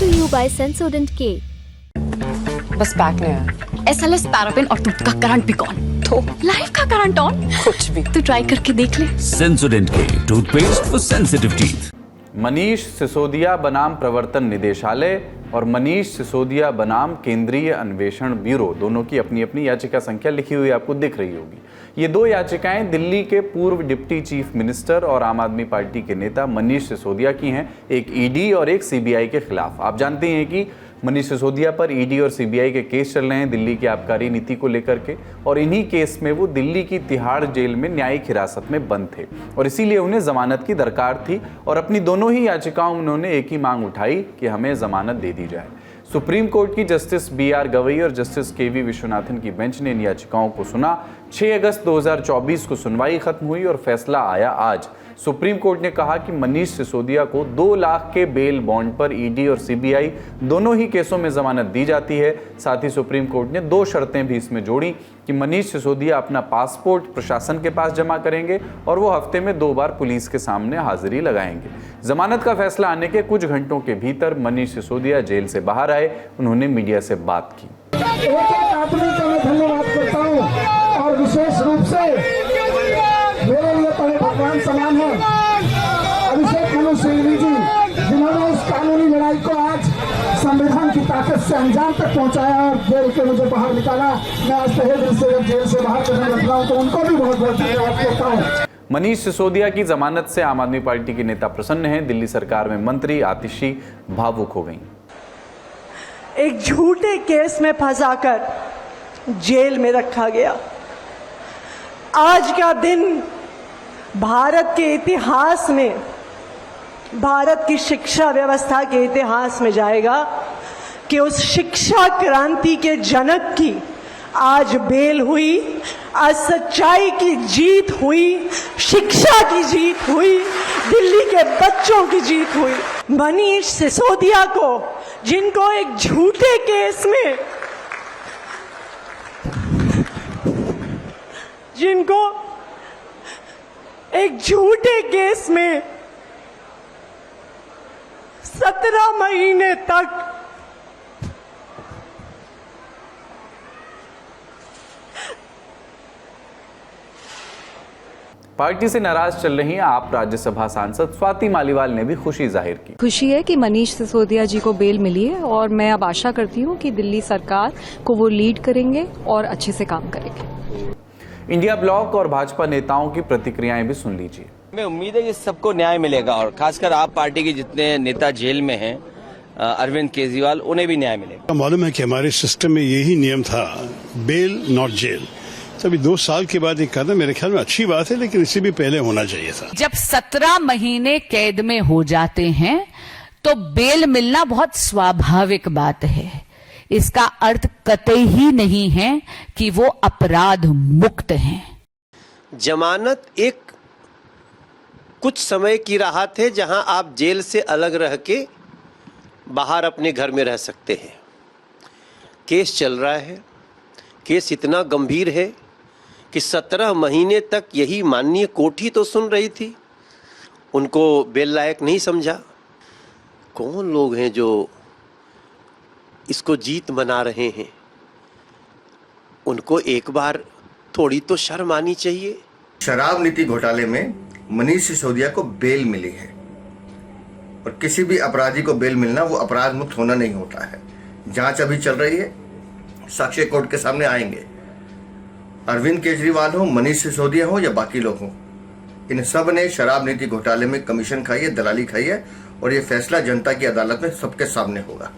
to you by Sensodent K. बस pack नहीं है। SLS पैराफिन और दूध का करंट भी कौन? तो लाइफ का करंट ऑन? कुछ भी। तो ट्राई करके देख ले। Sensodent K toothpaste for sensitive teeth. Manish Sisodia बनाम प्रवर्तन निदेशालय और मनीष सिसोदिया बनाम केंद्रीय अन्वेषण ब्यूरो, दोनों की अपनी अपनी याचिका संख्या लिखी हुई आपको दिख रही होगी। ये दो याचिकाएं दिल्ली के पूर्व डिप्टी चीफ मिनिस्टर और आम आदमी पार्टी के नेता मनीष सिसोदिया की हैं, एक ईडी और एक सीबीआई के खिलाफ। आप जानते हैं कि मनीष सिसोदिया पर ईडी और सीबीआई के केस चल रहे हैं दिल्ली की आबकारी नीति को लेकर के, और इन्हीं केस में वो दिल्ली की तिहाड़ जेल में न्यायिक हिरासत में बंद थे और इसीलिए उन्हें जमानत की दरकार थी। और अपनी दोनों ही याचिकाओं में उन्होंने एक ही मांग उठाई कि हमें जमानत दे दी जाए। सुप्रीम कोर्ट की जस्टिस BR गवई और जस्टिस KV विश्वनाथन की बेंच ने इन याचिकाओं को सुना। 6 अगस्त 2024 को सुनवाई खत्म हुई और फैसला आया आज। सुप्रीम कोर्ट ने कहा कि मनीष सिसोदिया को 2 लाख के बेल बॉन्ड पर ईडी और सीबीआई दोनों ही केसों में जमानत दी जाती है। साथ ही सुप्रीम कोर्ट ने 2 शर्तें भी इसमें जोड़ी कि मनीष सिसोदिया अपना पासपोर्ट प्रशासन के पास जमा करेंगे और वो हफ्ते में 2 बार पुलिस के सामने हाजिरी लगाएंगे। जमानत का फैसला आने के कुछ घंटों के भीतर मनीष सिसोदिया जेल से बाहर आए। उन्होंने मीडिया से बात की। धन्यवाद करता हूँ और विशेष रूप से मेरे लिए तो भगवान समान है अभिषेक मनु सिंघवी जी, जिन्होंने इस कानूनी लड़ाई को आज संविधान की ताकत से अंजाम तक पहुंचाया और जेल के मुझे बाहर निकाला। मैं आज तहे दिल से जब जेल से बाहर करने लग रहा हूं तो उनको भी बहुत बहुत धन्यवाद करता हूँ। मनीष सिसोदिया की जमानत से आम आदमी पार्टी के नेता प्रसन्न हैं। दिल्ली सरकार में मंत्री आतिशी भावुक हो गई। एक झूठे केस में फंसाकर जेल में रखा गया। आज का दिन भारत के इतिहास में, भारत की शिक्षा व्यवस्था के इतिहास में जाएगा कि उस शिक्षा क्रांति के जनक की आज बेल हुई, आज सच्चाई की जीत हुई, शिक्षा की जीत हुई, दिल्ली के बच्चों की जीत हुई। मनीष सिसोदिया को, जिनको एक झूठे केस में, जिनको एक झूठे केस में 17 महीने तक पार्टी से नाराज चल रही हैं आप राज्यसभा सांसद स्वाति मालीवाल ने भी खुशी जाहिर की। खुशी है कि मनीष सिसोदिया जी को बेल मिली है और मैं अब आशा करती हूँ कि दिल्ली सरकार को वो लीड करेंगे और अच्छे से काम करेंगे। इंडिया ब्लॉक और भाजपा नेताओं की प्रतिक्रियाएं भी सुन लीजिए। मैं उम्मीद है कि सबको न्याय मिलेगा और खासकर आप पार्टी के जितने नेता जेल में हैं, अरविंद केजरीवाल, उन्हें भी न्याय मिलेगा। मालूम है कि हमारे सिस्टम में यही नियम था, बेल नॉट जेल। तभी 2 साल के बाद एक कदम मेरे ख्याल में अच्छी बात है, लेकिन इससे भी पहले होना चाहिए था। जब 17 महीने कैद में हो जाते हैं तो बेल मिलना बहुत स्वाभाविक बात है। इसका अर्थ कतई ही नहीं है कि वो अपराध मुक्त हैं। जमानत एक कुछ समय की राहत है जहां आप जेल से अलग रह के बाहर अपने घर में रह सकते हैं। केस चल रहा है, केस इतना गंभीर है कि 17 महीने तक यही माननीय कोर्ट ही तो सुन रही थी, उनको बेल लायक नहीं समझा। कौन लोग हैं जो इसको जीत मना रहे हैं? उनको एक बार थोड़ी तो शर्म आनी चाहिए। शराब नीति घोटाले में मनीष सिसोदिया को बेल मिली है और किसी भी अपराधी को बेल मिलना वो अपराध मुक्त होना नहीं होता है। जांच अभी चल रही है, साक्ष्य कोर्ट के सामने आएंगे। अरविंद केजरीवाल हो, मनीष सिसोदिया हो या बाकी लोग हो, इन सब ने शराब नीति घोटाले में कमीशन खाई है, दलाली खाई है और ये फैसला जनता की अदालत में सबके सामने होगा।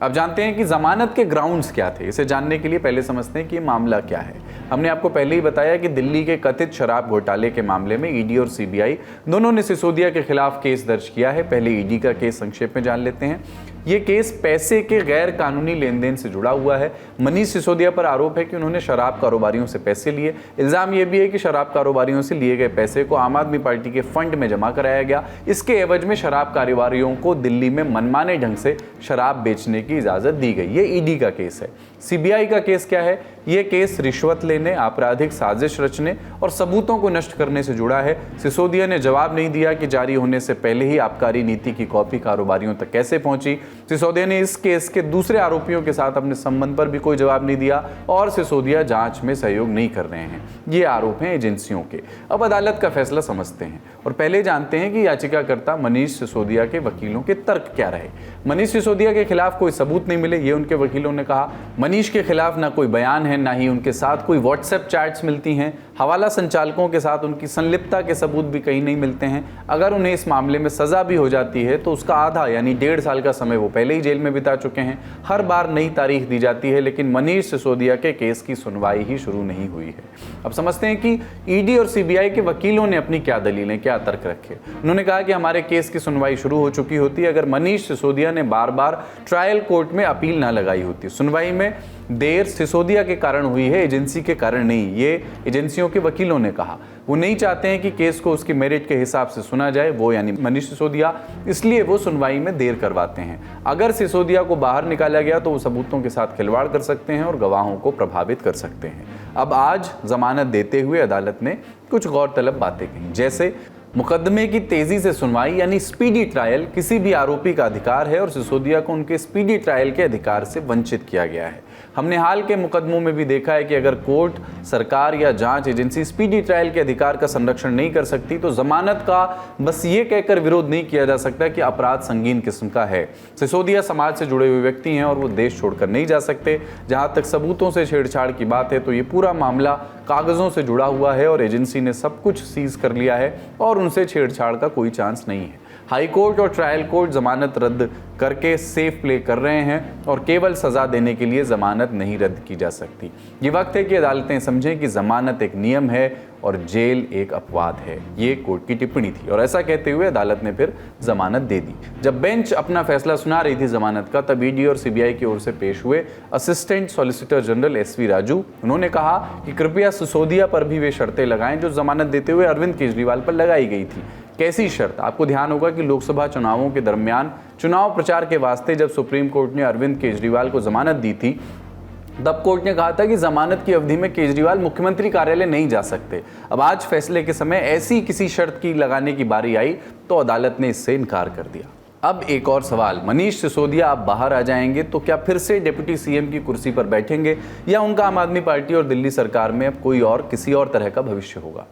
अब जानते हैं कि जमानत के ग्राउंड्स क्या थे। इसे जानने के लिए पहले समझते हैं कि मामला क्या है। हमने आपको पहले ही बताया कि दिल्ली के कथित शराब घोटाले के मामले में ईडी और सीबीआई दोनों ने सिसोदिया के खिलाफ केस दर्ज किया है। पहले ईडी का केस संक्षेप में जान लेते हैं। ये केस पैसे के गैर कानूनी लेन देन से जुड़ा हुआ है। मनीष सिसोदिया पर आरोप है कि उन्होंने शराब कारोबारियों से पैसे लिए। इल्जाम यह भी है कि शराब कारोबारियों से लिए गए पैसे को आम आदमी पार्टी के फंड में जमा कराया गया। इसके एवज में शराब कारोबारियों को दिल्ली में मनमाने ढंग से शराब बेचने की इजाजत दी गई। ये ईडी का केस है। सीबीआई का केस क्या है? यह केस रिश्वत लेने, आपराधिक साजिश रचने और सबूतों को नष्ट करने से जुड़ा है। सिसोदिया ने जवाब नहीं दिया कि जारी होने से पहले ही आबकारी नीति की कॉपी कारोबारियों तक कैसे पहुंची। सिसोदिया ने इस केस के दूसरे आरोपियों के साथ अपने संबंध पर भी कोई जवाब नहीं दिया और सिसोदिया जांच में सहयोग नहीं कर रहे हैं। ये आरोप हैं एजेंसियों के। अब अदालत का फैसला समझते हैं और पहले जानते हैं कि याचिकाकर्ता मनीष सिसोदिया के वकीलों के तर्क क्या रहे। मनीष सिसोदिया के खिलाफ कोई सबूत नहीं मिले, ये उनके वकीलों ने कहा। मनीष के खिलाफ ना कोई बयान है, ना ही उनके साथ कोई व्हाट्सएप चैट्स मिलती हैं। हवाला संचालकों के साथ उनकी संलिप्तता के सबूत भी कहीं नहीं मिलते हैं। अगर उन्हें इस मामले में सजा भी हो जाती है तो उसका आधा यानी 1.5 साल का समय वो पहले ही जेल में बिता चुके हैं। हर बार नई तारीख दी जाती है, लेकिन मनीष सिसोदिया के केस की सुनवाई ही शुरू नहीं हुई है। अब समझते हैं कि ईडी और सीबीआई के वकीलों ने अपनी क्या दलीलें, क्या तर्क रखे। उन्होंने कहा कि हमारे केस की सुनवाई शुरू हो चुकी होती अगर मनीष सिसोदिया ने बार बार ट्रायल कोर्ट में अपील ना लगाई होती। सुनवाई में देर सिसोदिया के कारण हुई है, एजेंसी के कारण नहीं, ये एजेंसियों के वकीलों ने कहा। वो नहीं चाहते हैं कि केस को उसकी मेरिट के हिसाब से सुना जाए, वो यानी मनीष सिसोदिया, इसलिए वो सुनवाई में देर करवाते हैं। अगर सिसोदिया को बाहर निकाला गया तो वो सबूतों के साथ खिलवाड़ कर सकते हैं और गवाहों को प्रभावित कर सकते हैं। अब आज जमानत देते हुए अदालत ने कुछ गौरतलब बातें कही, जैसे मुकदमे की तेजी से सुनवाई यानी स्पीडी ट्रायल किसी भी आरोपी का अधिकार है और सिसोदिया को उनके स्पीडी ट्रायल के अधिकार से वंचित किया गया है। हमने हाल के मुकदमों में भी देखा है कि अगर कोर्ट, सरकार या जांच एजेंसी स्पीडी ट्रायल के अधिकार का संरक्षण नहीं कर सकती तो जमानत का बस ये कहकर विरोध नहीं किया जा सकता कि अपराध संगीन किस्म का है। सिसोदिया समाज से जुड़े हुए व्यक्ति हैं और वो देश छोड़कर नहीं जा सकते। जहां तक सबूतों से छेड़छाड़ की बात है तो ये पूरा मामला कागजों से जुड़ा हुआ है और एजेंसी ने सब कुछ सीज कर लिया है और उनसे छेड़छाड़ का कोई चांस नहीं है। हाई कोर्ट और ट्रायल कोर्ट जमानत रद्द करके सेफ प्ले कर रहे हैं और केवल सजा देने के लिए जमानत नहीं रद्द की जा सकती। ये वक्त है कि अदालतें समझें कि जमानत एक नियम है और जेल एक अपवाद है। ये कोर्ट की टिप्पणी थी और ऐसा कहते हुए अदालत ने फिर जमानत दे दी। जब बेंच अपना फैसला सुना रही थी जमानत का, तब ईडी और सीबीआई की ओर से पेश हुए assistant solicitor general SV Raju, उन्होंने कहा कि कृपया सिसोदिया पर भी वे शर्तें लगाएं जो जमानत देते हुए अरविंद केजरीवाल पर लगाई गई थी। कैसी शर्त? आपको ध्यान होगा कि लोकसभा चुनावों के दरमियान चुनाव प्रचार के वास्ते जब सुप्रीम कोर्ट ने अरविंद केजरीवाल को जमानत दी थी, तब कोर्ट ने कहा था कि जमानत की अवधि में केजरीवाल मुख्यमंत्री कार्यालय नहीं जा सकते। अब आज फैसले के समय ऐसी किसी शर्त की लगाने की बारी आई तो अदालत ने इससे इनकार कर दिया। अब एक और सवाल, मनीष सिसोदिया आप बाहर आ जाएंगे तो क्या फिर से डिप्टी सीएम की कुर्सी पर बैठेंगे या उनका आम आदमी पार्टी और दिल्ली सरकार में अब कोई और किसी और तरह का भविष्य होगा?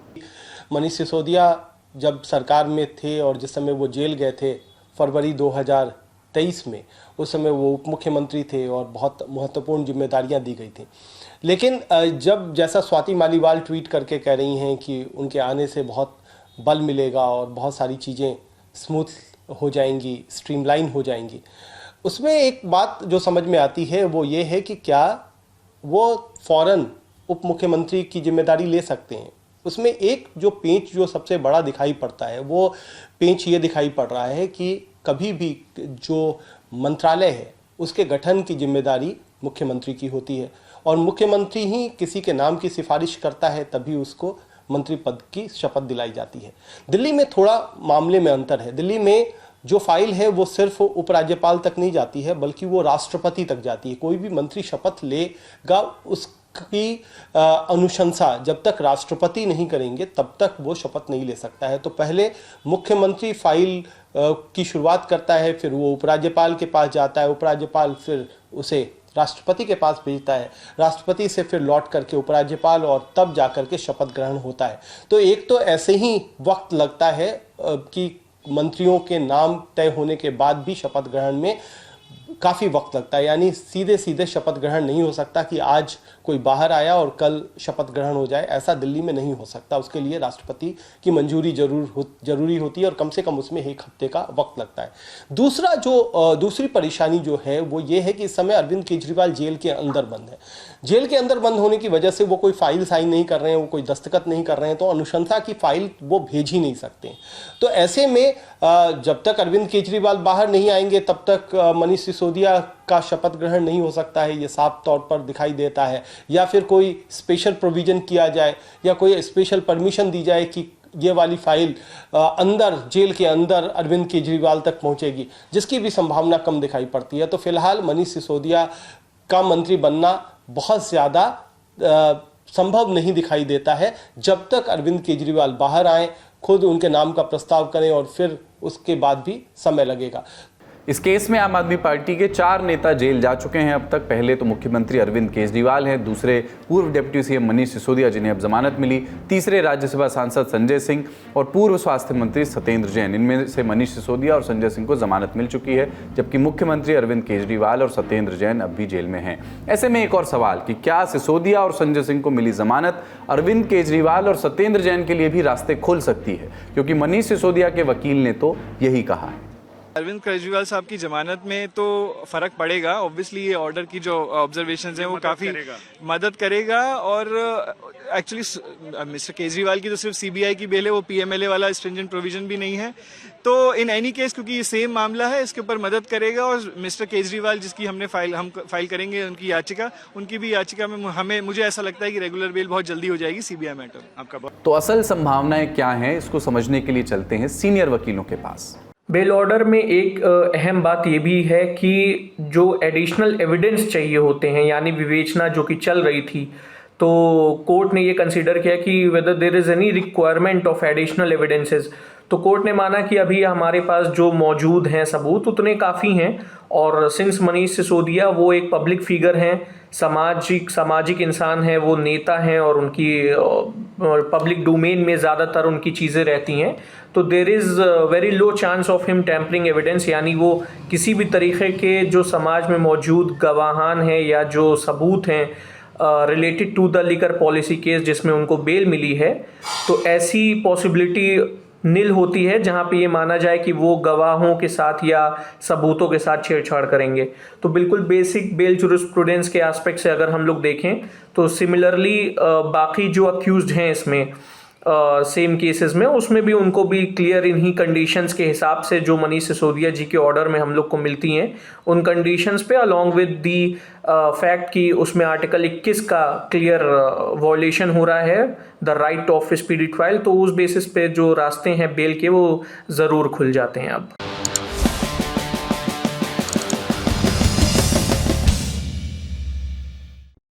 मनीष सिसोदिया जब सरकार में थे और जिस समय वो जेल गए थे फरवरी 2023 में, उस समय वो उप मुख्यमंत्री थे और बहुत महत्वपूर्ण जिम्मेदारियां दी गई थी। लेकिन जब जैसा स्वाति मालीवाल ट्वीट करके कह रही हैं कि उनके आने से बहुत बल मिलेगा और बहुत सारी चीज़ें स्मूथ हो जाएंगी, स्ट्रीमलाइन हो जाएंगी, उसमें एक बात जो समझ में आती है वो ये है कि क्या वो फौरन उप मुख्यमंत्री की जिम्मेदारी ले सकते हैं। उसमें एक जो पेंच जो सबसे बड़ा दिखाई पड़ता है वो पेंच ये दिखाई पड़ रहा है कि कभी भी जो मंत्रालय है उसके गठन की जिम्मेदारी मुख्यमंत्री की होती है और मुख्यमंत्री ही किसी के नाम की सिफारिश करता है तभी उसको मंत्री पद की शपथ दिलाई जाती है। दिल्ली में थोड़ा मामले में अंतर है। दिल्ली में जो फाइल है वो सिर्फ उपराज्यपाल तक नहीं जाती है बल्कि वो राष्ट्रपति तक जाती है। कोई भी मंत्री शपथ लेगा उसकी अनुशंसा जब तक राष्ट्रपति नहीं करेंगे तब तक वो शपथ नहीं ले सकता है। तो पहले मुख्यमंत्री फाइल की शुरुआत करता है, फिर वो उपराज्यपाल के पास जाता है, उपराज्यपाल फिर उसे राष्ट्रपति के पास भेजता है, राष्ट्रपति से फिर लौट करके उपराज्यपाल और तब जाकर के शपथ ग्रहण होता है। तो एक तो ऐसे ही वक्त लगता है कि मंत्रियों के नाम तय होने के बाद भी शपथ ग्रहण में काफ़ी वक्त लगता है, यानी सीधे सीधे शपथ ग्रहण नहीं हो सकता कि आज कोई बाहर आया और कल शपथ ग्रहण हो जाए, ऐसा दिल्ली में नहीं हो सकता। उसके लिए राष्ट्रपति की मंजूरी जरूरी होती है और कम से कम उसमें 1 हफ्ते का वक्त लगता है। दूसरी परेशानी जो है वो ये है कि इस समय अरविंद केजरीवाल जेल के अंदर बंद है। जेल के अंदर बंद होने की वजह से वो कोई फाइल साइन नहीं कर रहे हैं, वो कोई दस्तखत नहीं कर रहे हैं, तो अनुशंसा की फाइल वो भेज ही नहीं सकते। तो ऐसे में जब तक अरविंद केजरीवाल बाहर नहीं आएंगे तब तक मनीष सिसोदिया का शपथ ग्रहण नहीं हो सकता है, ये साफ तौर पर दिखाई देता है। या फिर कोई स्पेशल प्रोविजन किया जाए या कोई स्पेशल परमिशन दी जाए कि ये वाली फाइल अंदर जेल के अंदर अरविंद केजरीवाल तक पहुंचेगी, जिसकी भी संभावना कम दिखाई पड़ती है। तो फिलहाल मनीष सिसोदिया का मंत्री बनना बहुत ज़्यादा संभव नहीं दिखाई देता है जब तक अरविंद केजरीवाल बाहर आए, खुद उनके नाम का प्रस्ताव करें और फिर उसके बाद भी समय लगेगा। इस केस में आम आदमी पार्टी के 4 नेता जेल जा चुके हैं अब तक। पहले तो मुख्यमंत्री अरविंद केजरीवाल हैं, दूसरे पूर्व डिप्टी सीएम मनीष सिसोदिया जिन्हें अब जमानत मिली, तीसरे राज्यसभा सांसद संजय सिंह और पूर्व स्वास्थ्य मंत्री सत्येंद्र जैन। इनमें से मनीष सिसोदिया और संजय सिंह को जमानत मिल चुकी है, जबकि मुख्यमंत्री अरविंद केजरीवाल और सत्येंद्र जैन अब भी जेल में हैं। ऐसे में एक और सवाल कि क्या सिसोदिया और संजय सिंह को मिली जमानत अरविंद केजरीवाल और सत्येंद्र जैन के लिए भी रास्ते खोल सकती है, क्योंकि मनीष सिसोदिया के वकील ने तो यही कहा है। अरविंद केजरीवाल साहब की जमानत में तो फर्क पड़ेगा। ऑब्वियसली ये ऑर्डर की जो ऑब्जर्वेशंस हैं वो काफी मदद करेगा। और एक्चुअली मिस्टर केजरीवाल की तो सिर्फ सीबीआई की बेल है, वो पीएमएलए वाला स्ट्रिंजेंट प्रोविजन भी नहीं है। तो इन एनी केस क्योंकि ये सेम मामला है, इसके ऊपर मदद करेगा। और मिस्टर केजरीवाल जिसकी हम फाइल करेंगे उनकी याचिका, उनकी भी याचिका में मुझे ऐसा लगता है कि रेगुलर बेल बहुत जल्दी हो जाएगी सीबीआई मैटर आपका। तो असल संभावनाएं क्या हैं, इसको समझने के लिए चलते हैं सीनियर वकीलों के पास। बेल ऑर्डर में एक अहम बात ये भी है कि जो एडिशनल एविडेंस चाहिए होते हैं, यानी विवेचना जो कि चल रही थी, तो कोर्ट ने ये कंसीडर किया कि whether there is any requirement of additional evidences. तो कोर्ट ने माना कि अभी हमारे पास जो मौजूद हैं सबूत उतने काफ़ी हैं। और सिंस मनीष सिसोदिया वो एक पब्लिक फिगर हैं, सामाजिक इंसान हैं, वो नेता हैं और उनकी पब्लिक डोमेन में ज़्यादातर उनकी चीज़ें रहती हैं, तो there is very low chance of him tampering evidence, यानी वो किसी भी तरीके के जो समाज में मौजूद गवाहान हैं या जो सबूत हैं related to the liquor policy case जिसमें उनको बेल मिली है, तो ऐसी पॉसिबिलिटी नील होती है जहां पे ये माना जाए कि वो गवाहों के साथ या सबूतों के साथ छेड़छाड़ करेंगे। तो बिल्कुल बेसिक बेल जुरिस्प्रूडेंस के एस्पेक्ट से अगर हम लोग देखें तो सिमिलरली बाकी जो अक्यूज्ड हैं इसमें सेम केसेस में, उसमें भी उनको भी क्लियर इन्हीं कंडीशंस के हिसाब से जो मनीष सिसोदिया जी के ऑर्डर में हम लोग को मिलती हैं उन कंडीशंस पे, अलॉन्ग विद दी फैक्ट कि उसमें आर्टिकल 21 का क्लियर वॉयलेशन हो रहा है, the right of speedy trial, तो उस बेसिस पे जो रास्ते हैं बेल के वो ज़रूर खुल जाते हैं अब।